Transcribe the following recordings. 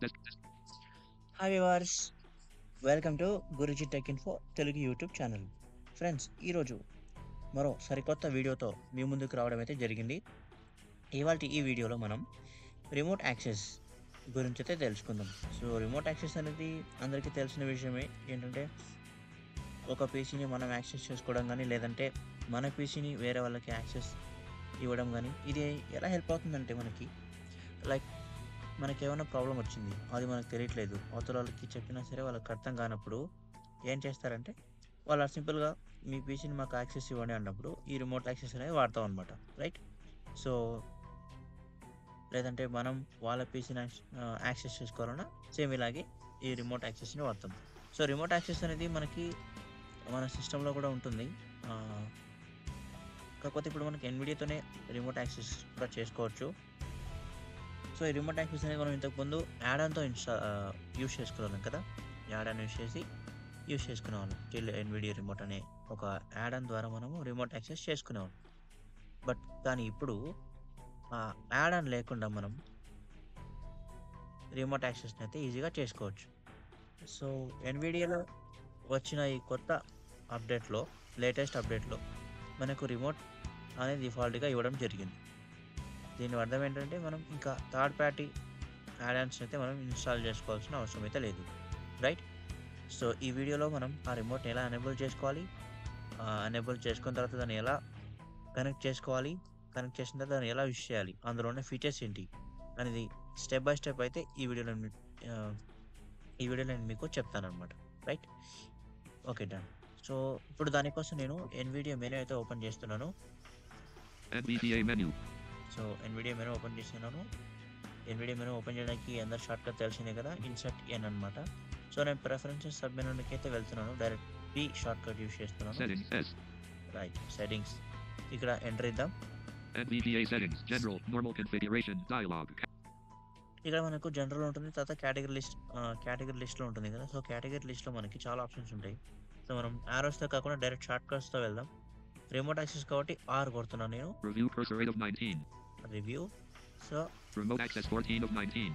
Hi viewers, welcome to Guruji tech info Telugu YouTube channel. Friends, ఈరోజు మరో సరికొత్త వీడియోతో మీ ముందుకు రావడం అయితే జరిగింది. ఇవాల్టి ఈ వీడియోలో మనం రిమోట్ యాక్సెస్ గురించి అయితే తెలుసుకుందాం. సో రిమోట్ యాక్సెస్ అనేది అందరికీ తెలిసిన విషయమే. ఏంటంటే ఒక పీసీని మనం యాక్సెస్ చేసుకోవడం కానీ, లేదంటే మన పీసీని వేరే వాళ్ళకి యాక్సెస్ ఇవ్వడం కానీ, ఇది ఎలా హెల్ప్ అవుతుందంటే లైక్ మనకేమైనా ప్రాబ్లమ్ వచ్చింది, అది మనకు తెలియట్లేదు, అవతల వాళ్ళకి చెప్పినా సరే వాళ్ళకి అర్థం కానప్పుడు ఏం చేస్తారంటే వాళ్ళు సింపుల్గా మీ పీసీని మాకు యాక్సెస్ ఇవ్వండి అన్నప్పుడు ఈ రిమోట్ యాక్సెస్ అనేది వాడతాం అనమాట, రైట్? సో లేదంటే మనం వాళ్ళ పీసీని యాక్సెస్ చేసుకోవాలన్నా సేమ్ ఇలాగే ఈ రిమోట్ యాక్సెస్ని వాడతాం. సో రిమోట్ యాక్సెస్ అనేది మనకి మన సిస్టంలో కూడా ఉంటుంది. ఆ, కాకపోతే ఇప్పుడు మనకి ఎన్విడియాతోనే రిమోట్ యాక్సెస్ కూడా చేసుకోవచ్చు. సో ఈ రిమోట్ యాక్సెస్ అనేది మనం ఇంతకుముందు యాడాన్తో యూస్ చేసుకునేవాళ్ళం కదా. యాడాన్ యూస్ చేసుకునేవాళ్ళం టిల్ ఎన్విడియా రిమోట్ అనే ఒక యాడాన్ ద్వారా మనము రిమోట్ యాక్సెస్ చేసుకునేవాళ్ళం. కానీ ఇప్పుడు ఆ యాడాన్ లేకుండా మనం రిమోట్ యాక్సెస్ని అయితే ఈజీగా చేసుకోవచ్చు. సో ఎన్విడియాలో వచ్చిన ఈ కొత్త అప్డేట్లో, లేటెస్ట్ అప్డేట్లో మనకు రిమోట్ అనేది డిఫాల్ట్గా ఇవ్వడం జరిగింది. దీని అర్థం ఏంటంటే మనం ఇంకా థర్డ్ పార్టీ యాడాన్స్ అయితే మనం ఇన్స్టాల్ చేసుకోవాల్సిన అవసరం అయితే లేదు, రైట్? సో ఈ వీడియోలో మనం ఆ రిమోట్ని ఎలా ఎనేబుల్ చేసుకోవాలి, ఎనేబుల్ చేసుకున్న తర్వాత దాన్ని ఎలా కనెక్ట్ చేసుకోవాలి, కనెక్ట్ చేసిన తర్వాత దాన్ని ఎలా యూస్ చేయాలి, అందులో ఉన్న ఫీచర్స్ ఏంటి అనేది స్టెప్ బై స్టెప్ అయితే ఈ వీడియోలో నేను మీకు చెప్తాను అనమాట, రైట్? Okay, done. సో ఇప్పుడు దానికోసం నేను ఎన్విడియా మెనూ అయితే ఓపెన్ చేస్తున్నాను. సో ఎన్విడియా మెనూ ఓపెన్ చేస్తున్నాను. ఎన్విడియా మెనూ ఓపెన్ చేయడానికి అందరు షార్ట్కట్ తెలిసిందే కదా, ఇన్సర్ట్ ఎన్ అనమాట. సో నేను ప్రిఫరెన్సెస్ సబ్ మెనూకి అయితే వెళ్తున్నాను, డైరెక్ట్ పి షార్ట్కట్ యూస్ చేస్తున్నాను. రైట్, సెట్టింగ్స్ ఇక్కడ ఎంటర్ ఇద్దాం. ఇక్కడ మనకు జనరల్ ఉంటుంది, తర్వాత కేటగిరీ లిస్ట్లో ఉంటుంది కదా. సో కేటగిరీ లిస్ట్లో మనకి చాలా ఆప్షన్స్ ఉంటాయి. సో మనం ఆరోస్తో కాకుండా డైరెక్ట్ షార్ట్కట్స్తో వెళ్దాం. రిమోట్ యాక్సెస్ కాబట్టి ఆర్ కొడుతున్నాను నేను. Review. So Remote access 14 of 19.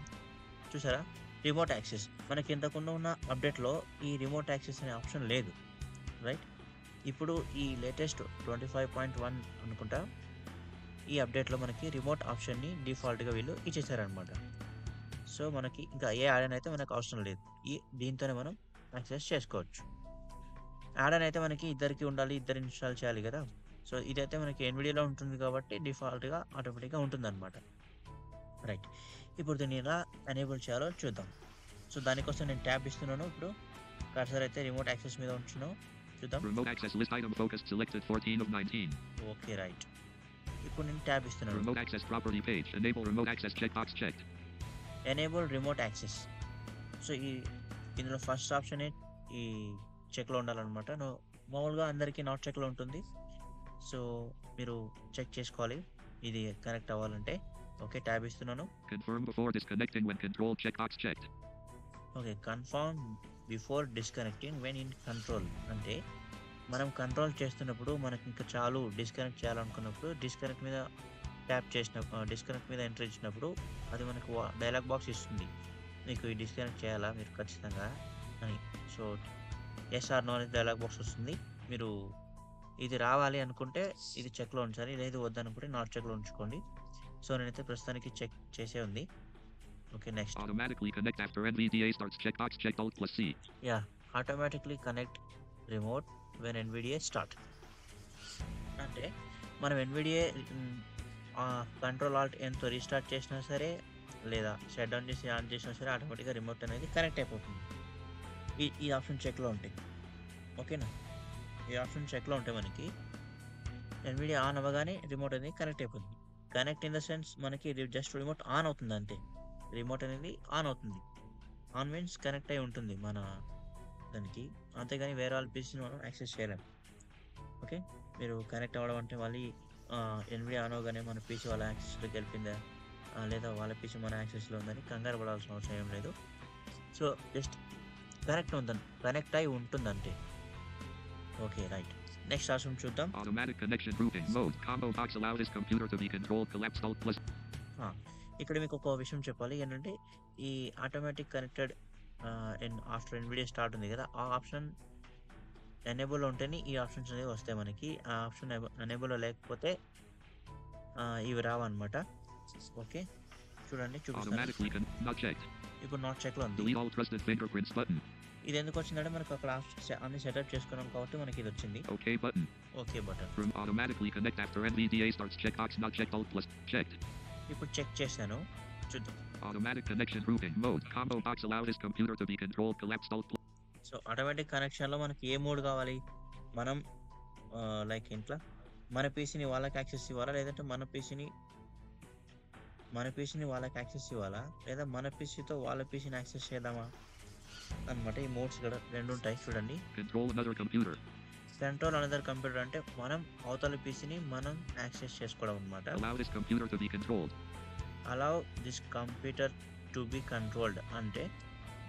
చూసారా, రిమోట్ యాక్సెస్ మనకి ఇంతకుముందు ఉన్న అప్డేట్లో ఈ రిమోట్ యాక్సెస్ అనే ఆప్షన్ లేదు, రైట్? ఇప్పుడు ఈ లేటెస్ట్ 25.1 అనుకుంటా ఈ అప్డేట్లో మనకి రిమోట్ ఆప్షన్ని డిఫాల్ట్గా వీళ్ళు ఇచ్చేసారనమాట. సో మనకి ఇంకా ఏ యాడన్ అయితే మనకు అవసరం లేదు, దీంతోనే మనం యాక్సెస్ చేసుకోవచ్చు. యాడన్ అయితే మనకి ఇద్దరికి ఉండాలి, ఇద్దరు ఇన్స్టాల్ చేయాలి కదా. సో ఇదైతే మనకి ఎన్విడియాలో ఉంటుంది కాబట్టి డిఫాల్ట్గా ఆటోమేటిక్గా ఉంటుందన్నమాట, రైట్? ఇప్పుడు దీన్ని ఎలా ఎనేబుల్ చేయాలో చూద్దాం. సో దానికోసం నేను ట్యాబ్ ఇస్తున్నాను. ఇప్పుడు కర్సర్ అయితే రిమోట్ యాక్సెస్ మీద ఉంచున్నాను, చూద్దాం. Remote access list item focused selected 14 of 19. Okay, right. ఇప్పుడు నేను ట్యాబ్ ఇస్తున్నాను. Remote access property page. Enable remote access checkbox checked. Enable remote access. So ఇందులో ఫస్ట్ ఆప్షన్ ఈ చెక్లో ఉండాలన్నమాట. మామూలుగా అందరికీ నాట్ చెక్లో ఉంటుంది. సో మీరు చెక్ చేసుకోవాలి ఇది కనెక్ట్ అవ్వాలంటే. ఓకే, ట్యాబ్ ఇస్తున్నాను. Confirm before disconnecting when control checkbox checked. Okay, confirm before disconnecting when in control అంటే మనం కంట్రోల్ చేస్తున్నప్పుడు మనకి ఇంకా చాలు డిస్కనెక్ట్ చేయాలనుకున్నప్పుడు డిస్కనెక్ట్ మీద ట్యాప్ చేసినప్పుడు, డిస్కనెక్ట్ మీద ఎంటర్ ఇచ్చినప్పుడు అది మనకు డైలాగ్ బాక్స్ ఇస్తుంది, మీకు ఈ డిస్కనెక్ట్ చేయాలా మీరు ఖచ్చితంగా అని. సో ఎస్ ఆర్ నో అనేది డైలాగ్ బాక్స్ వస్తుంది. మీరు ఇది రావాలి అనుకుంటే ఇది చెక్లో ఉంచాలి, లేదు వద్దనుకుంటే నాట్ చెక్లో ఉంచుకోండి. సో నేనైతే ప్రస్తుతానికి చెక్ చేసే ఉంది. Okay, next. Automatically connect after NVDA starts checkbox checked Alt plus C. Yeah, automatically connect remote when NVDA start అంటే మనం ఎన్విడిఏ కంట్రోల్ ఆల్ట్ ఎంతో రీస్టార్ట్ చేసినా సరే, లేదా షట్ డౌన్ చేసి ఆన్ చేసినా సరే ఆటోమేటిక్గా రిమోట్ అనేది కనెక్ట్ అయిపోతుంది. ఈ ఆప్షన్ చెక్లో ఉంటాయి, ఓకేనా? ఈ ఆప్షన్ చెక్లో ఉంటే మనకి ఎన్విడియా ఆన్ అవ్వగానే రిమోట్ అనేది కనెక్ట్ అయిపోతుంది. కనెక్ట్ ఇన్ ద సెన్స్ మనకి జస్ట్ రిమోట్ ఆన్ అవుతుంది అంతే. రిమోట్ అనేది ఆన్ అవుతుంది. ఆన్ మీన్స్ కనెక్ట్ అయి ఉంటుంది మన దానికి, అంతేగాని వేరే వాళ్ళ పీసీని మనం యాక్సెస్ చేయలేము. ఓకే, మీరు కనెక్ట్ అవ్వడం అంటే మళ్ళీ ఎన్విడియా ఆన్ అవగానే మన పీసీ వాళ్ళ యాక్సెస్లోకి వెళ్ళిపోయిందా, లేదా వాళ్ళ పీసీ మన యాక్సెస్లో ఉందని కంగారు పడాల్సిన అవసరం ఏం లేదు. సో జస్ట్ కనెక్ట్ అయి ఉంటుందంటే. Okay, right. నెక్స్ట్ ఆప్షన్ చూద్దాం. Automatic connection grouping mode. Combo box allow this computer to be controlled collapsed Alt plus. ఇక్కడ మీకు ఒక విషయం చెప్పాలి ఏంటంటే ఈ automatic connected after Nvidia start ఉంది కదా, ఆ ఆప్షన్ ఎనేబుల్ ఉంటేనే ఈ ఆప్షన్స్ అనేవి వస్తాయి మనకి. ఆ ఆప్షన్ ఎనేబుల్ లేకపోతే ఇవి రావన్నమాట. ఓకే, చూడండి చూపిస్తాను. Not checked. ఇప్పుడు నాట్ చెక్లో ఉంది. Delete all trusted fingerprints button. ఇది ఎందుకు వచ్చిందంటే మనకు అక్కడ అన్ని సెటప్ చేసుకున్నాం కాబట్టి మనకి ఇది వచ్చింది. OK button. Okay button. From automatically connect after NVDA starts checkbox not checked alt plus checked. ఇప్పుడు చెక్ చేశాను, చూద్దాం. Automatic connection grouping mode. Combo box allow this computer to be controlled collapsed alt plus. So automatic కనెక్షన్లో మనకి ఏ mode కావాలి, మనం like ఇంట్లో మన పీసీని వాళ్ళకి యాక్సెస్ ఇవ్వాలా, లేదంటే మన పీసీని వాళ్ళకి యాక్సెస్ ఇవ్వాలా, లేదా మన పీసీతో వాళ్ళ పీసీని యాక్సెస్ చేద్దామా అనమాట. ఈ మోడ్స్ ఇక్కడ రెండు ఉంటాయి చూడండి. Control another computer. Control another computer అంటే మనం అవతల పీసీని మనం యాక్సెస్ చేసుకోవడం అనమాట. Allow this computer to be controlled. Allow this computer to be controlled అంటే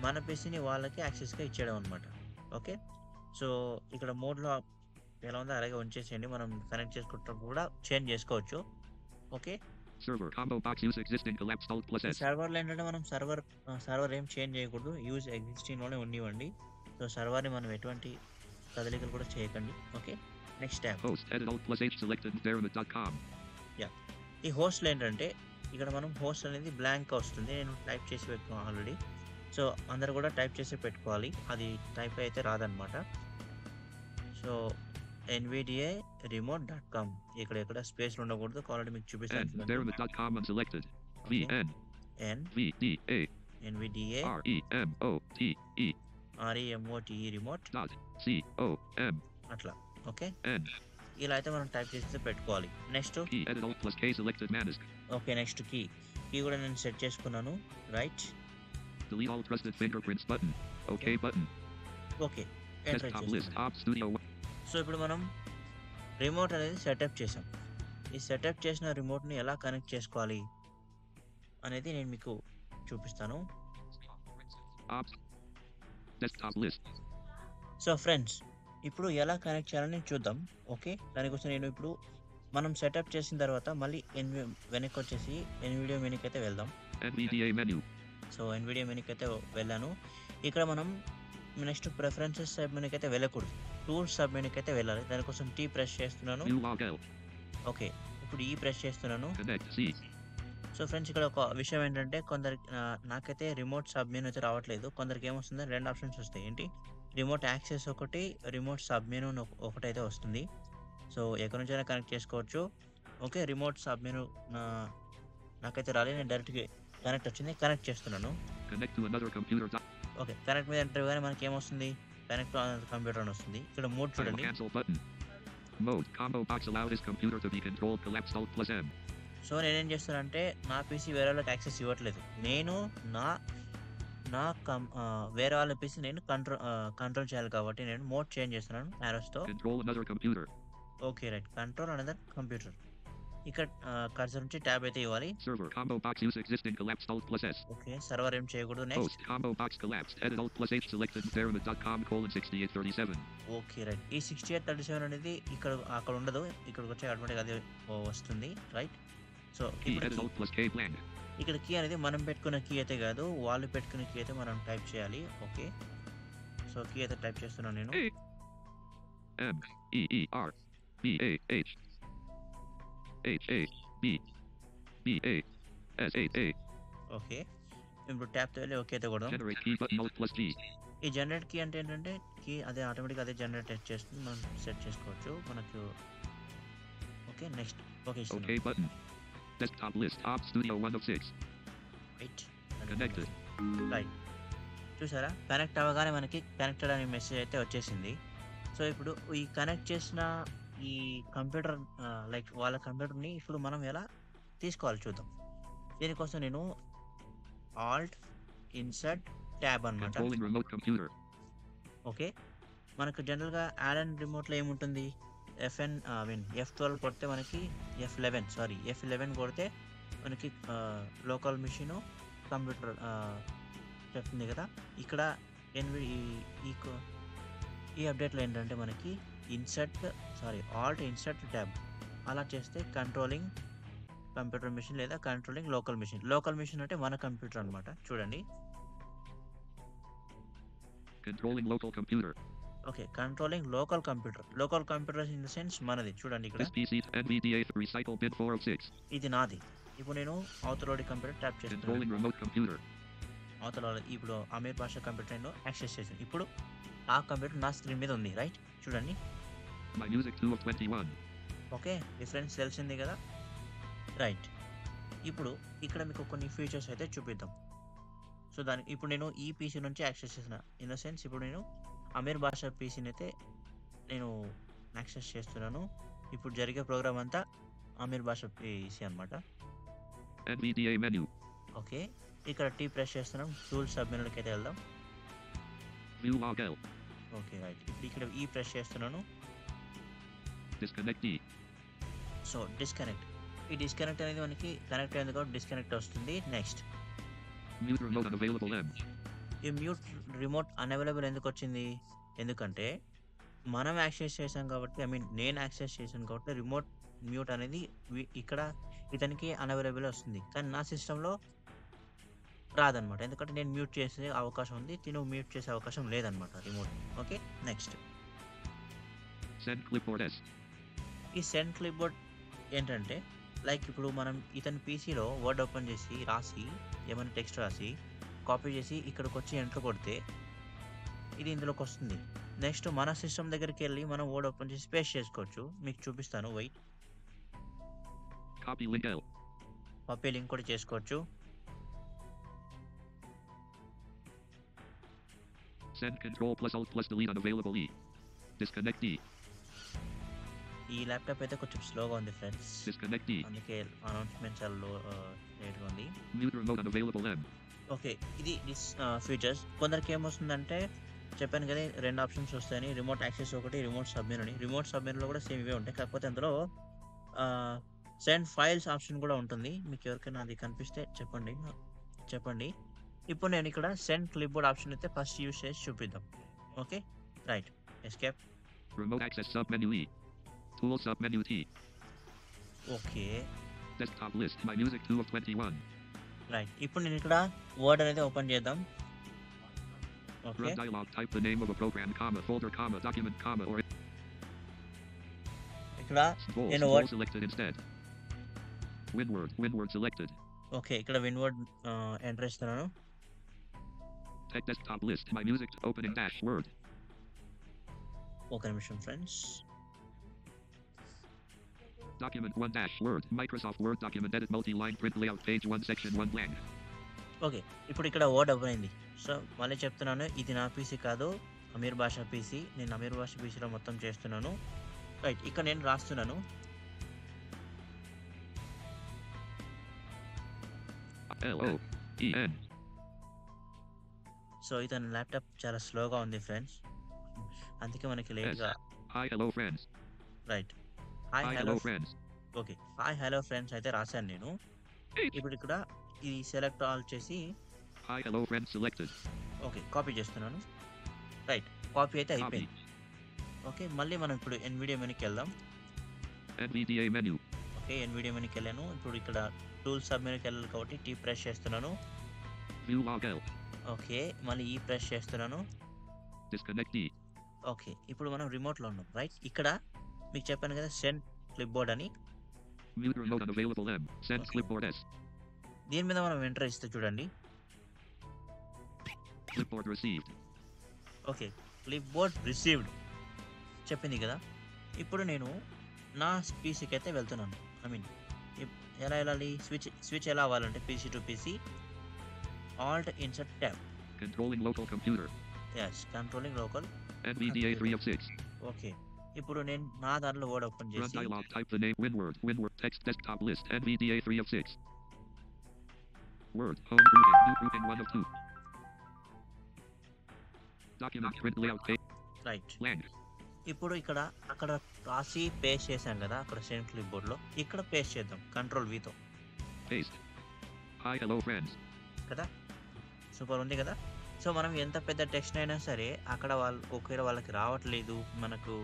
మన పీసీని వాళ్ళకి యాక్సెస్గా ఇచ్చేయడం అనమాట. ఓకే, సో ఇక్కడ మోడ్లో ఎలా ఉందో అలాగే ఉంచేసేయండి. మనం కనెక్ట్ చేసుకుంటున్నప్పుడు కూడా చేంజ్ చేసుకోవచ్చు. Okay, Server combo box use existing collapsed alt plus S. సర్వర్లో ఏంటంటే మనం సర్వర్ ఏం చేంజ్ చేయకూడదు, యూజ్ ఎగ్జిస్టింగ్లోనే ఉండివ్వండి. సో సర్వర్ని మనం ఎటువంటి కదలికలు కూడా చేయకండి. Okay, next tab Host edit alt plus H selected Dermot.com. ఈ హోస్ట్లో ఏంటంటే ఇక్కడ మనం హోస్ట్ అనేది బ్లాంక్ వస్తుంది. నేను టైప్ చేసి పెట్టుకున్నాను ఆల్రెడీ. సో అందరు కూడా టైప్ చేసి పెట్టుకోవాలి, అది టైప్ అయితే రాదనమాట. సో nvda-remote.com ఇక్కడ స్పేస్లు ఉండకూడదు, ఆల్రెడీ మీకు చూపిస్తాను. Dermot.com unselected. VN VDA nvda remote remote .com అట్లా. ఓకే, N ఇలా అయితే మనం టైప్ చేసి పెట్టుకోవాలి. Next key edit alt plus K selected Manisk. Okay, next key కూడా నేను సెట్ చేసుకున్నాను. Right, Delete all trusted fingerprints button. OK button. Okay, enter Desktop list చేస్తాను. op studio. సో ఇప్పుడు మనం రిమోట్ అనేది సెటప్ చేసాం. ఈ సెటప్ చేసిన రిమోట్ని ఎలా కనెక్ట్ చేసుకోవాలి అనేది నేను మీకు చూపిస్తాను. Ops. Desktop list. So friends, ఇప్పుడు ఎలా కనెక్ట్ చేయాలని చూద్దాం. ఓకే, దానికోసం నేను ఇప్పుడు మనం సెటప్ చేసిన తర్వాత మళ్ళీ వెనక్కి వచ్చేసి ఎన్విడియో మెనూకి అయితే వెళ్దాం. NVDA menu. సో ఎన్విడియో మెనూకి అయితే వెళ్ళాను. ఇక్కడ మనం నెక్స్ట్ ప్రిఫరెన్సెస్ సబ్ మెనూకి అయితే వెళ్ళకూడదు, టూల్స్ సబ్ మెనూకి అయితే వెళ్ళాలి. దానికోసం టీ ప్రెస్ చేస్తున్నాను. View log L. ఓకే, ఇప్పుడు ఈ ప్రెస్ చేస్తున్నాను. Connect C. సో ఫ్రెండ్స్, ఇక్కడ ఒక విషయం ఏంటంటే కొందరికి నాకైతే రిమోట్ సబ్ మెనూ అయితే రావట్లేదు. కొందరికి ఏమొస్తుంది, రెండు ఆప్షన్స్ వస్తాయి. ఏంటి, రిమోట్ యాక్సెస్ ఒకటి, రిమోట్ సబ్ మెనూ ఒకటైతే వస్తుంది. సో ఎక్కడి నుంచైనా కనెక్ట్ చేసుకోవచ్చు. ఓకే, రిమోట్ సబ్ మెనూ నాకైతే రాలేదు, నేను డైరెక్ట్గా కనెక్ట్ వచ్చింది, కనెక్ట్ చేస్తున్నాను. Connect to another computer. Okay, connect మీద ఎంటర్ కానీ మనకి ఏమొస్తుంది, కనెక్ట్ కంప్యూటర్ అని వస్తుంది. ఇక్కడ మోడ్ చూడండి. Cancel button. Mode combo box allow this computer to be controlled collapsed alt plus M. So నేనేం చేస్తానంటే నా పీసీ వేరే వాళ్ళకి యాక్సెస్ ఇవ్వట్లేదు, నేను వేరే వాళ్ళ పీసీ నేను కంట్రోల్ చేయాలి కాబట్టి నేను మోడ్ చేంజ్ చేస్తున్నాను యారోస్తో. Control another computer. Okay, right, control another computer. ఇక్కడ కర్సర్ నుంచి ట్యాబ్ అయితే ఇవ్వాలి. Server combo box use existing collapsed alt plus S. Okay, server ఏం చేయకూడదు. Next Host combo box collapsed edit alt plus H selected Dermot.com:6837. Okay, right, ఈ 6837 అనేది అక్కడ ఉండదు, ఇక్కడికి వచ్చే ఆటోమేటిక్ అది వస్తుంది. Right, so Key edit alt plus K blank. ఇక్కడ కీ అనేది మనం పెట్టుకున్న కీ అయితే కాదు, వాళ్ళు పెట్టుకున్న కీ అయితే మనం టైప్ చేయాలి. ఓకే, సో కీ అయితే టైప్ చేస్తున్నాను నేను. M E E R B A H H A B B A S 8 A. Okay, ఇప్పుడు ట్యాప్ వెళ్ళి ఓకే అయితే కూడా. Generate key button alt plus G. ఈ జనరేట్ కీ అంటే ఏంటంటే కీ అదే ఆటోమేటిక్ అదే జనరేట్ చేస్తుంది, మనం సెట్ చేసుకోవచ్చు మనకు. Okay, next okay OK button. Desktop list op studio 1 of 6. Right, Connected. Right, చూసారా, కనెక్ట్ అవ్వగానే మనకి కనెక్టెడ్ అనే మెసేజ్ అయితే వచ్చేసింది. సో ఇప్పుడు ఈ కనెక్ట్ చేసిన ఈ కంప్యూటర్ లైక్ వాళ్ళ కంప్యూటర్ని ఇప్పుడు మనం ఎలా తీసుకోవాలి చూద్దాం. దీనికోసం నేను ఆల్ట్ ఇన్సర్ట్ ట్యాబ్ అనమాట. Controlling remote computer. ఓకే, మనకు జనరల్గా యాడ్ అండ్ రిమోట్లో ఏముంటుంది, F12 కొడితే మనకి F11 కొడితే మనకి లోకల్ మిషన్ కంప్యూటర్ చెప్తుంది కదా. ఇక్కడ ఈ అప్డేట్లో ఏంటంటే మనకి ఆల్ట్ ఇన్సర్ట్ ట్యాబ్ అలా చేస్తే కంట్రోలింగ్ కంప్యూటర్ మిషన్ లేదా controlling local machine. Local machine అంటే మన కంప్యూటర్ అనమాట. చూడండి. Controlling local computer. Okay. Controlling local computer. Local computer in the sense మనది. చూడండి ఇక్కడ. This PC NVDA recycle bin 406. ఇది నాది. ఇప్పుడు నేను అవతలోడి కంప్యూటర్ ట్యాప్ చేస్తున్నాను. Controlling remote computer. అవతల ఇప్పుడు అమీర్ బాషా కంప్యూటర్ నేను యాక్సెస్ చేశాను. ఇప్పుడు ఆ కంప్యూటర్ నా స్క్రీన్ మీద ఉంది. రైట్. చూడండి. My music 2 of 21. Okay. Difference తెలిసింది కదా. రైట్. ఇప్పుడు ఇక్కడ మీకు కొన్ని ఫీచర్స్ అయితే చూపిద్దాం. సో ఇప్పుడు నేను ఈ పీసీ నుంచి యాక్సెస్ చేసిన. ఇన్ ద సెన్స్ ఇప్పుడు నేను అమీర్ బాషా పీసీని అయితే నేను యాక్సెస్ చేస్తున్నాను. ఇప్పుడు జరిగే ప్రోగ్రామ్ అంతా అమీర్ బాషా పీసీ అనమాట. NVDA menu. ఓకే. ఇక్కడ టీ ప్రెస్ చేస్తున్నాం. టూల్స్ సబ్ మెనూలోకి అయితే వెళ్దాం. View log L. Okay. Right. ఇప్పుడు ఇక్కడ ఈ ప్రెస్ చేస్తున్నాను. Disconnect D. So disconnect. ఈ డిస్కనెక్ట్ అనేది మనకి కనెక్ట్ అయింది కాబట్టి డిస్కనెక్ట్ వస్తుంది. Next. Mute remote unavailable M. ఈ మ్యూట్ రిమోట్ అన్అవైలబుల్ ఎందుకు వచ్చింది? ఎందుకంటే మనం యాక్సెస్ చేసాం కాబట్టి, ఐ మీన్ నేను యాక్సెస్ చేశాను కాబట్టి రిమోట్ మ్యూట్ అనేది ఇక్కడ ఇతనికి అన్అవైలబుల్ వస్తుంది. కానీ నా సిస్టంలో రాదనమాట. ఎందుకంటే నేను మ్యూట్ చేసే అవకాశం ఉంది, తిను మ్యూట్ చేసే అవకాశం లేదనమాట remote. Okay. Next. Send clipboard S. ఈ సెండ్ క్లిప్బోర్డ్ ఏంటంటే లైక్ ఇప్పుడు మనం ఇతని పీసీలో వర్డ్ ఓపెన్ చేసి రాసి ఏమైనా టెక్స్ట్ రాసి కాపీ చేసి ఇక్కడికి వచ్చి ఎంటర్ కొడితే ఇది ఇందులోకి వస్తుంది. నెక్స్ట్ మన సిస్టమ్ దగ్గరికి వెళ్ళి మనం వర్డ్ ఓపెన్ చేసి పేస్ట్ చేసుకోవచ్చు. మీకు చూపిస్తాను. Wait. Copy link L. Copy link కూడా చేసుకోవచ్చు. Send control plus alt plus delete unavailable E. Disconnect D. ఈ ల్యాప్టాప్ అయితే కొంచెం స్లోగా ఉంది ఫ్రెండ్స్. Disconnect D. అందుకే అనౌన్స్మెంట్ చాలా లేట్గా ఉంది. Mute remote unavailable M. Okay. ఇది ఫీచర్స్. కొందరికి ఏమొస్తుందంటే చెప్పాను కదా 2 ఆప్షన్స్ వస్తాయని. రిమోట్ యాక్సెస్ ఒకటి, రిమోట్ సబ్మెనూ అని. రిమోట్ సబ్మెనూలో కూడా సేమ్ ఇవే ఉంటాయి. కాకపోతే అందులో సెండ్ ఫైల్స్ ఆప్షన్ కూడా ఉంటుంది. మీకు ఎవరికైనా అది కనిపిస్తే చెప్పండి. ఇప్పుడు నేను ఇక్కడ సెండ్ క్లిప్బోర్డ్ ఆప్షన్ అయితే ఫస్ట్ యూస్ చేసి చూపిద్దాం. Okay. Right. Escape. Remote access submenu E. Tool submenu T. Okay. Desktop list. My music 2 of 21. Right. ఇప్పుడు నేను ఇక్కడ వర్డ్ అనేది ఓపెన్ చేద్దాం. Okay. Run dialog. Type the name of a program, comma, folder, comma, document, comma, or ఇక్కడ Scroll. నేను Scroll word selected instead. Winword selected. Okay. ఇక్కడ విన్వర్డ్ enter ఇస్తున్నాను. Tech desktop list. My music opening dash word. ఒక నిమిషం friends. Document 1 dash word. Microsoft Word document edit multi-line print layout page 1 section 1 blank. Okay. ఇప్పుడు ఇక్కడ word open అయింది. So మళ్ళీ చెప్తున్నాను, ఇది నా పీసీ కాదు, అమీర్ బాషా పీసీ. నేను అమీర్ బాషా పీసీలో మొత్తం చేస్తున్నాను. రైట్. ఇక్కడ నేను రాస్తున్నాను. LOEN. సో ఇతని ల్యాప్టాప్ చాలా స్లోగా ఉంది ఫ్రెండ్స్. అందుకే మనకి లేట్గా. Hi hello friends. Right. Hi Hi hello. hello friends. Okay. Hi hello friends అయితే రాశాను నేను. H. ఇప్పుడు ఇక్కడ ఇది సెలెక్ట్ ఆల్ చేసి Hi hello friends selected. Okay copy చేస్తున్నాను. రైట్. కాపీ అయితే Copy. అయిపోయింది. ఓకే. మళ్ళీ మనం ఇప్పుడు ఎన్విడియా మెనూకి వెళ్దాం. NVDA menu. ఓకే. ఎన్విడియా మెనూకి వెళ్ళాను. ఇప్పుడు ఇక్కడ టూల్ సబ్ మెనూకి వెళ్ళాలి కాబట్టి టీ ప్రెస్ చేస్తున్నాను. View log L. ఓకే. మళ్ళీ ఈ ప్రెస్ చేస్తున్నాను. Disconnect D. ఓకే. ఇప్పుడు మనం రిమోట్లో ఉన్నాం. రైట్. ఇక్కడ మీకు చెప్పాను కదా సెండ్ క్లిప్బోర్డ్ అని. Mute remote unavailable M. Send Okay. clipboard S. దీని మీద మనం ఎంటర్ ఇస్తే చూడండి. Clipboard received. ఓకే. క్లిప్బోర్డ్ రిసీవ్డ్ చెప్పింది కదా. ఇప్పుడు నేను నా పీసీకి అయితే వెళ్తున్నాను. ఐ మీన్ ఎలా వెళ్ళాలి? స్విచ్ ఎలా అవ్వాలంటే PC to PC alt insert tab. Controlling local computer. Yes. Controlling local. NVDA 3 of 6. Okay. ఇప్పుడు నేను నా దాంట్లో వర్డ్ ఓపెన్ Run చేసి dialog. Type the name. Winword. Text desktop list. NVDA 3 of 6. Word. Home grouping. New grouping 1 of 2. Document print layout page. Right. Blank. ఇప్పుడు ఇక్కడ అక్కడ రాసి paste చేశాం కదా అక్కడ సెండ్ క్లిప్బోర్డ్లో. ఇక్కడ పేస్ట్ చేద్దాం కంట్రోల్ వీతో Paste. Hi hello friends. కదా. సూపర్ ఉంది కదా. సో మనం ఎంత పెద్ద టెక్స్ట్ అయినా సరే అక్కడ ఒకవేళ వాళ్ళకి రావట్లేదు, మనకు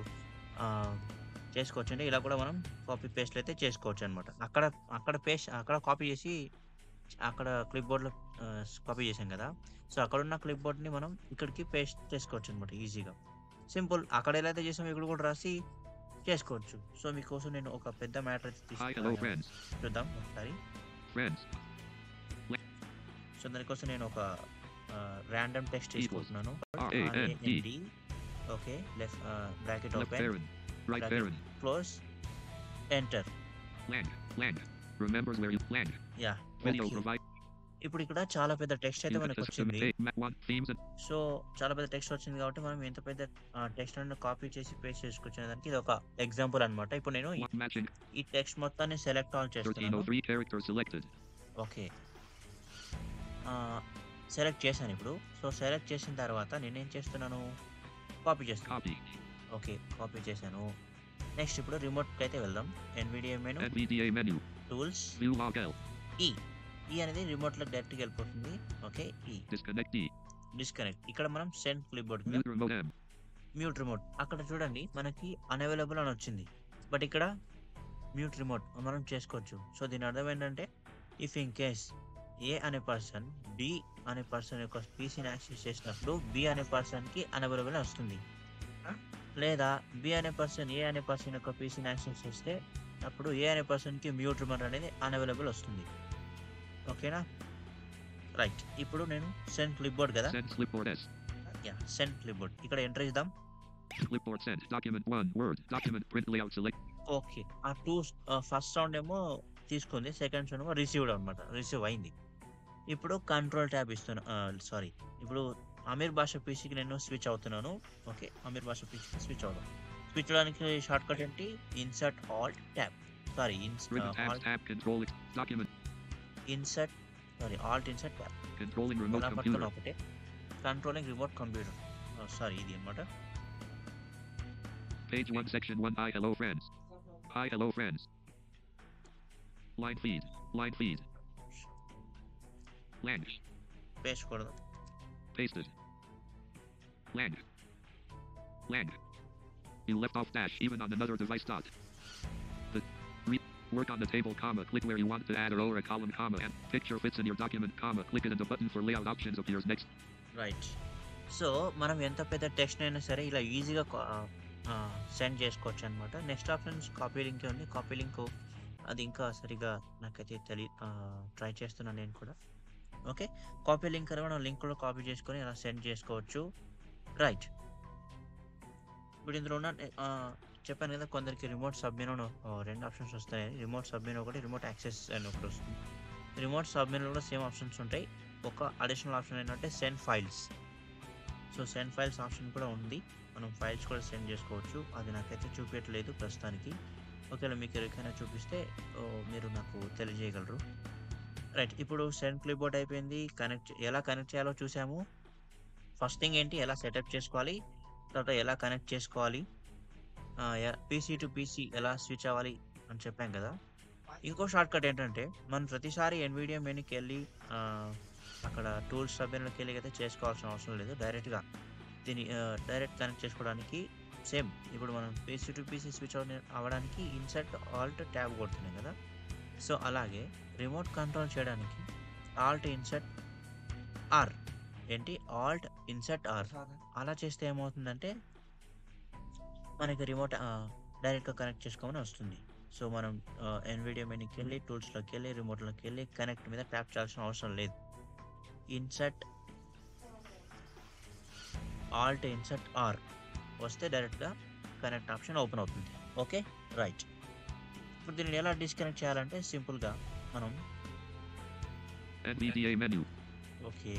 చేసుకోవచ్చు అండి. ఇలా కూడా మనం కాపీ పేస్ట్లు అయితే చేసుకోవచ్చు అనమాట. అక్కడ కాపీ చేసి అక్కడ క్లిప్ బోర్డ్లో కాపీ చేసాం కదా, సో అక్కడున్న క్లిప్ బోర్డ్ని మనం ఇక్కడికి పేస్ట్ చేసుకోవచ్చు అనమాట ఈజీగా. సింపుల్. అక్కడ ఎలా అయితే చేసామో ఇక్కడ కూడా రాసి చేసుకోవచ్చు. సో మీకోసం నేను ఒక పెద్ద మ్యాటర్ అయితే Hi, hello, friends. చూద్దాం ఒకసారి. Friends. సో దానికోసం నేను ఒక ర్యాండమ్ టెక్స్ట్ తీసుకుంటున్నాను. R-A-N-D. Okay, left bracket Left open, parent. Right parent. Close, enter. Land. Remembers where you land. Yeah, Video provide. ఇప్పుడు ఇక్కడ చాలా పెద్ద టెక్స్ట్ అయితే మనకు వచ్చింది. Themes and సో చాలా పెద్ద టెక్స్ట్ వచ్చింది కాబట్టి మనం ఎంత పెద్ద టెక్స్ట్ అన్న కాపీ చేసి పేస్ట్ చేసుకొచ్చిన దానికి ఇది ఒక ఎగ్జాంపుల్ అన్నమాట. ఇప్పుడు నేను matching. ఈ టెక్స్ట్ మొత్తాన్ని సెలెక్ట్ ఆల్ చేస్తున్నాను. 1303 characters selected. ఓకే, సెలెక్ట్ చేశాను ఇప్పుడు. సో సెలెక్ట్ చేసిన తర్వాత నేనేం చేస్తున్నాను, కాపీ చేస్తాను. Copy. ఓకే, కాపీ చేశాను. నెక్స్ట్ ఇప్పుడు రిమోట్కి అయితే వెళ్దాం. NVDA menu, NVDA menu. Tools, View log L. ఈ అనేది రిమోట్లో డైరెక్ట్గా వెళ్ళిపోతుంది. Okay, Disconnect D. డిస్కనెక్ట్. ఇక్కడ మనం send clip board Mute remote M. Mute remote అక్కడ చూడండి మనకి అన్అవైలబుల్ అని వచ్చింది, బట్ ఇక్కడ మ్యూట్ రిమోట్ మనం చేసుకోవచ్చు. సో దీని అర్థం ఏంటంటే, ఇఫ్ ఇన్ కేస్ ఏ అనే పర్సన్ బి అనే పర్సన్ యొక్క పీసీని యాక్సెస్ చేసినప్పుడు బి అనే పర్సన్కి అన్అవైలబుల్ వస్తుంది, లేదా బి అనే పర్సన్ ఏ అనే పర్సన్ యొక్క పీసీని యాక్సెస్ చేస్తే అప్పుడు ఏ అనే పర్సన్కి మ్యూట్ రిమోట్ అనేది అన్అవైలబుల్ వస్తుంది. ఓకేనా, రైట్. ఇప్పుడు నేను సెండ్ క్లిప్ బోర్డ్ కదా, Send clipboard S. Send clip board ఇక్కడ ఎంటర్ ఇద్దాం. Clipboard sent. Document 1. Word. Document print layout select. Okay, ఆ ఫస్ట్ రౌండ్ ఏమో తీసుకుంది, సెకండ్ రౌండ్ ఏమో రిసీవ్డ్ అనమాట, రిసీవ్ అయింది. ఇప్పుడు కంట్రోల్ ట్యాబ్ ఇస్తున్నా, సారీ, ఇప్పుడు అమీర్ భాష పీసీకి నేను స్విచ్ అవుతున్నాను. ఓకే, అమీర్ భాష పీసీకి స్విచ్ అవుతాం. స్విచ్ అవడానికి షార్ట్ కట్ ఏంటి, insert Alt tab, sorry Ribbon tabs tab control document Alt insert tab. controlling remote అలా computer. పట్టుకుని ఒకటే కంట్రోలింగ్ రిమోట్ కంప్యూటర్, సారీ ఇది అనమాట. Page 1 section 1. Hi hello friends. Hi hello friends. Line feed. Land. Paste కొడదాం. Pasted. Land. You left off dash even on another device dot. Work on the table, comma, click where you want to add a row or a column, comma, and picture fits in your document, comma, click it and the button for layout options appears next. Right. So మనం ఎంత పెద్ద text అయినా సరే ఇలా ఈజీగా send చేసుకోవచ్చు అనమాట. Next options copy link ఉంది. కాపీ లింక్ అది ఇంకా సరిగా నాకైతే ట్రై చేస్తున్నాను నేను కూడా. ఓకే, కాపీ లింక్ అని మనం లింక్ కూడా కాపీ చేసుకొని ఇలా సెండ్ చేసుకోవచ్చు. రైట్. ఇప్పుడు ఇందులో ఉన్న చెప్పాను కదా, కొందరికి రిమోట్ సబ్మెను రెండు ఆప్షన్స్ వస్తాయి. రిమోట్ సబ్మెను ఒకటి, రిమోట్ యాక్సెస్ అని ఒకటి వస్తుంది. రిమోట్ సబ్మెన్లో కూడా సేమ్ ఆప్షన్స్ ఉంటాయి. ఒక అడిషనల్ ఆప్షన్ ఏంటంటే send files. So send files option కూడా ఉంది, మనం ఫైల్స్ కూడా సెండ్ చేసుకోవచ్చు. అది నాకైతే చూపించట్లేదు ప్రస్తుతానికి. ఒకవేళ మీకు ఎవరికైనా చూపిస్తే మీరు నాకు తెలియజేయగలరు. రైట్. ఇప్పుడు సెండ్ క్లిప్ బోర్డ్ అయిపోయింది. ఎలా కనెక్ట్ చేయాలో చూసాము. ఫస్ట్ థింగ్ ఏంటి, ఎలా సెటప్ చేసుకోవాలి, తర్వాత ఎలా కనెక్ట్ చేసుకోవాలి, పీసీ టు పీసీ ఎలా స్విచ్ అవ్వాలి అని చెప్పాం కదా. ఇంకో షార్ట్ కట్ ఏంటంటే, మనం ప్రతిసారి NVIDIA మెనూకి వెళ్ళి అక్కడ టూల్స్ సబ్మెనూకి వెళ్ళి అయితే చేసుకోవాల్సిన అవసరం లేదు. డైరెక్ట్గా దీన్ని డైరెక్ట్ కనెక్ట్ చేసుకోవడానికి సేమ్ ఇప్పుడు మనం పీసీ టు పీసీ స్విచ్ అవ్వడానికి ఇన్సర్ట్ ఆల్ట్ ట్యాబ్ కొడుతున్నాం కదా. సో అలాగే రిమోట్ కంట్రోల్ చేయడానికి ఆల్ట్ ఇన్సర్ట్ ఆర్, ఏంటి ఆల్ట్ ఇన్సర్ట్ ఆర్ అలా చేస్తే ఏమవుతుందంటే మనకి రిమోట్ డైరెక్ట్గా కనెక్ట్ చేసుకోమని వస్తుంది. సో మనం NVIDIA మెనూకి వెళ్ళి టూల్స్లోకి వెళ్ళి రిమోట్లోకి వెళ్ళి కనెక్ట్ మీద ట్యాప్ చేయాల్సిన అవసరం లేదు. ఇన్సర్ట్ ఆల్ట్ ఇన్సర్ట్ ఆర్ వస్తే డైరెక్ట్గా కనెక్ట్ ఆప్షన్ ఓపెన్ అవుతుంది. Okay, right. ఇప్పుడు దీన్ని ఎలా డిస్కనెక్ట్ చేయాలంటే సింపుల్గా మనం NVDA menu. ఓకే,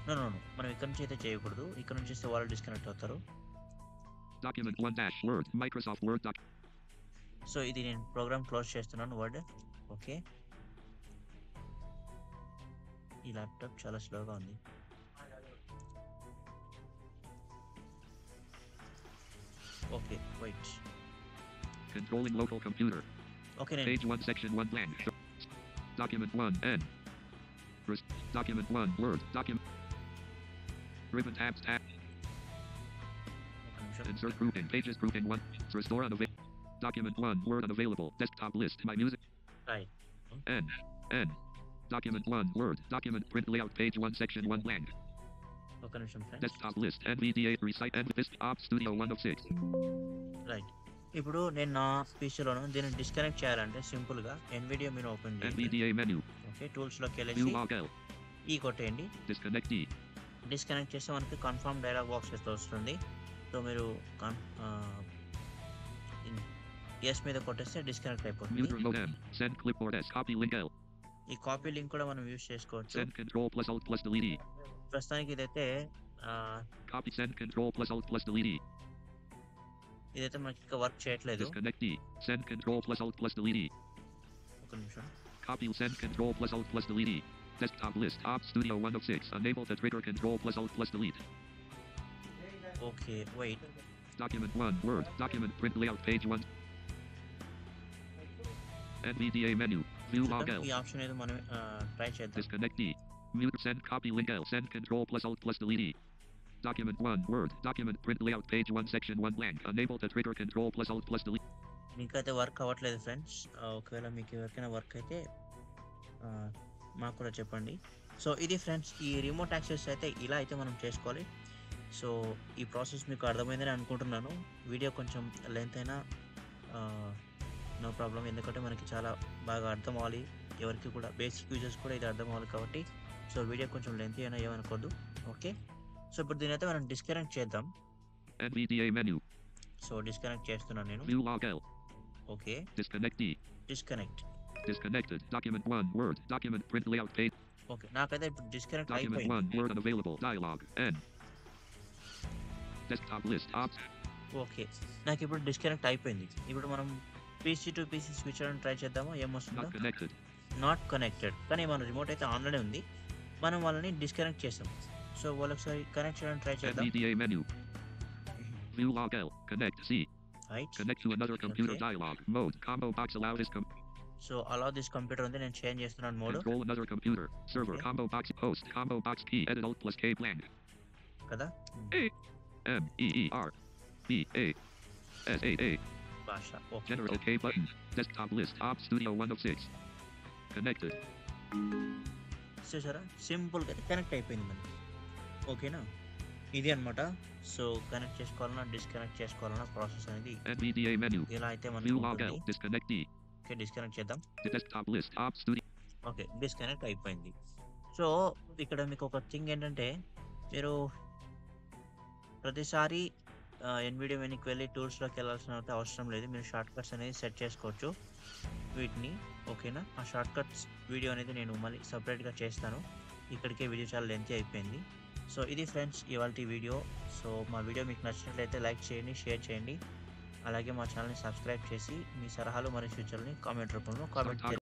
నో మనం ఇక్కడ నుంచి అయితే చేయకూడదు. ఇక్కడ నుంచి చేస్తే వాళ్ళు డిస్కనెక్ట్ అవుతారు. Document 1 dash Word. Microsoft Word doc. So ఇది నేను ప్రోగ్రామ్ క్లోజ్ చేస్తున్నాను, వర్డ్. ఓకే, ఈ ల్యాప్టాప్ చాలా స్లోగా ఉంది. Okay, wait. Controlling local computer. Okay, Page 1 section 1 blank. Document 1 N. Document 1 Word. Document. Ribbon tabs tab. Insert grouping. Pages grouping 1. Restore on Document 1. Word unavailable. Desktop list. My music. Right. N. N. Document 1. Word. Document print layout page 1 section 1 blank. ఒక నిమిషం friends. Desktop list. NVDA recite NVIST Op Studio 1 of 6. Right. ఇప్పుడు నేను నా పీసీలోను దీన్ని disconnect చేయాలంటే సింపుల్గా Nvidia మీరు open చేయండి. NVDA menu. ఓకే, టూల్స్లోకి View వెళ్ళేసి log L. ఈ కొట్టేయండి. Disconnect D. డిస్కనెక్ట్ చేస్తే మనకి కన్ఫర్మ్ డైలాగ్ బాక్స్ అయితే వస్తుంది. సో మీరు ఎస్ మీద కొట్టేస్తే డిస్కనెక్ట్ అయిపోతుంది. Mute remote M. Send clipboard S. Copy link L. ఈ కాపీ లింక్ కూడా మనం యూజ్ చేసుకోవచ్చు. Send control plus alt plus delete E. ప్రస్తుతానికి ఇదైతే Copy send control plus alt plus delete E. ఇదైతే మనకి ఇంకా వర్క్ చేయట్లేదు. Disconnect D. Send control plus alt plus delete E. ఒక నిమిషం. Copy send control plus alt plus delete E. Desktop list. Op Studio 1 of 6. Unable to trigger control plus alt plus delete. Okay, wait. Document 1. Word. Document print layout page 1. NVDA menu. View log L. ఈ option ఏదో మనం try చేద్దాం. Disconnect D. Mute send copy link L. Send control plus alt plus delete E. Document 1. Word. Document print layout page 1 section 1 blank. Unable to trigger control plus alt plus delete. మీకైతే work అవ్వట్లేదు friends. ఒకవేళ మీకు ఎవరికైనా work అయితే మాకు కూడా చెప్పండి. So ఇది ఫ్రెండ్స్, ఈ రిమోట్ యాక్సెస్ అయితే ఇలా అయితే మనం చేసుకోవాలి. సో ఈ ప్రాసెస్ మీకు అర్థమైందని అనుకుంటున్నాను. వీడియో కొంచెం లెంత్ అయినా నో ప్రాబ్లం, ఎందుకంటే మనకి చాలా బాగా అర్థం అవ్వాలి. ఎవరికి కూడా బేసిక్ యూజర్స్ కూడా ఇది అర్థం అవ్వాలి కాబట్టి. సో వీడియో కొంచెం లెంత్ అయినా ఏమనుకోద్దు. ఓకే, సో ఇప్పుడు దీని అయితే మనం డిస్కనెక్ట్ చేద్దాం. NVDA menu. సో డిస్కనెక్ట్ చేస్తున్నాను నేను. View log L. Okay, Disconnect D. Disconnect. Disconnected. Document 1. Word. Document print layout page. Okay, నాకైతే ఇప్పుడు డిస్కనెక్ట్ Document అయిపోయింది. 1. Word unavailable. Dialog. N. Desktop list. Ops. Okay, నాకు ఇప్పుడు డిస్కనెక్ట్ అయిపోయింది. ఇప్పుడు మనం పీసీ టు పీసీ స్విచ్ చేయడానికి ట్రై చేద్దామా, ఏమొస్తుందో. Not connected. నాట్ కనెక్టెడ్, కానీ మన రిమోట్ అయితే ఆన్లోనే ఉంది. మనం వాళ్ళని డిస్కనెక్ట్ చేసాం. సో వాళ్ళు ఒకసారి కనెక్ట్ చేయడానికి ట్రై చేద్దాం. NVDA menu. View log L. Connect C. Right. Connect to another computer. Okay. Dialog. Mode. Combo box allow this so అలా దిస్ కంప్యూటర్ ఉంది, నేను చేంజ్ చేస్తున్నాను mode control another computer. Server. Okay. Combo box. Host. Combo box key. Edit alt plus K blank. కదా. A. M. E. E. R. B. A. S. A. A. భాష. Okay, General K button. Desktop list. Op Studio 1 of 6. Connected. చూసారా, సింపుల్గా అయితే connect అయిపోయింది మనకి. ఓకేనా, ఇది అనమాట. సో కనెక్ట్ చేసుకోవాలన్నా డిస్కనెక్ట్ చేసుకోవాలన్నా ప్రాసెస్ అనేది NVDA menu. ఇలా అయితే View మనకి log L. ఉంటుంది. Disconnect D. ఓకే, డిస్కనెక్ట్ చేద్దాం. The desktop list. Op Studio. Okay, disconnect అయిపోయింది. సో ఇక్కడ మీకు ఒక థింగ్ ఏంటంటే, మీరు ప్రతిసారి ఎన్విడియా వెనక్కి వెళ్ళి టూల్స్లోకి వెళ్ళాల్సిన అవసరం లేదు. మీరు షార్ట్ కట్స్ అనేది సెట్ చేసుకోవచ్చు వీటిని. ఓకేనా, ఆ షార్ట్ కట్స్ వీడియో అనేది నేను మళ్ళీ సపరేట్గా చేస్తాను. ఇక్కడికే వీడియో చాలా లెంతీ అయిపోయింది. సో ఇది ఫ్రెండ్స్ ఇవాల్టి వీడియో. సో మా వీడియో మీకు నచ్చినట్లయితే లైక్ చేయండి, షేర్ చేయండి. అలాగే మా ఛానల్ని సబ్స్క్రైబ్ చేసి మీ సలహాలు మరియు సూచనలని కామెంట్ రూపంలో కామెంట్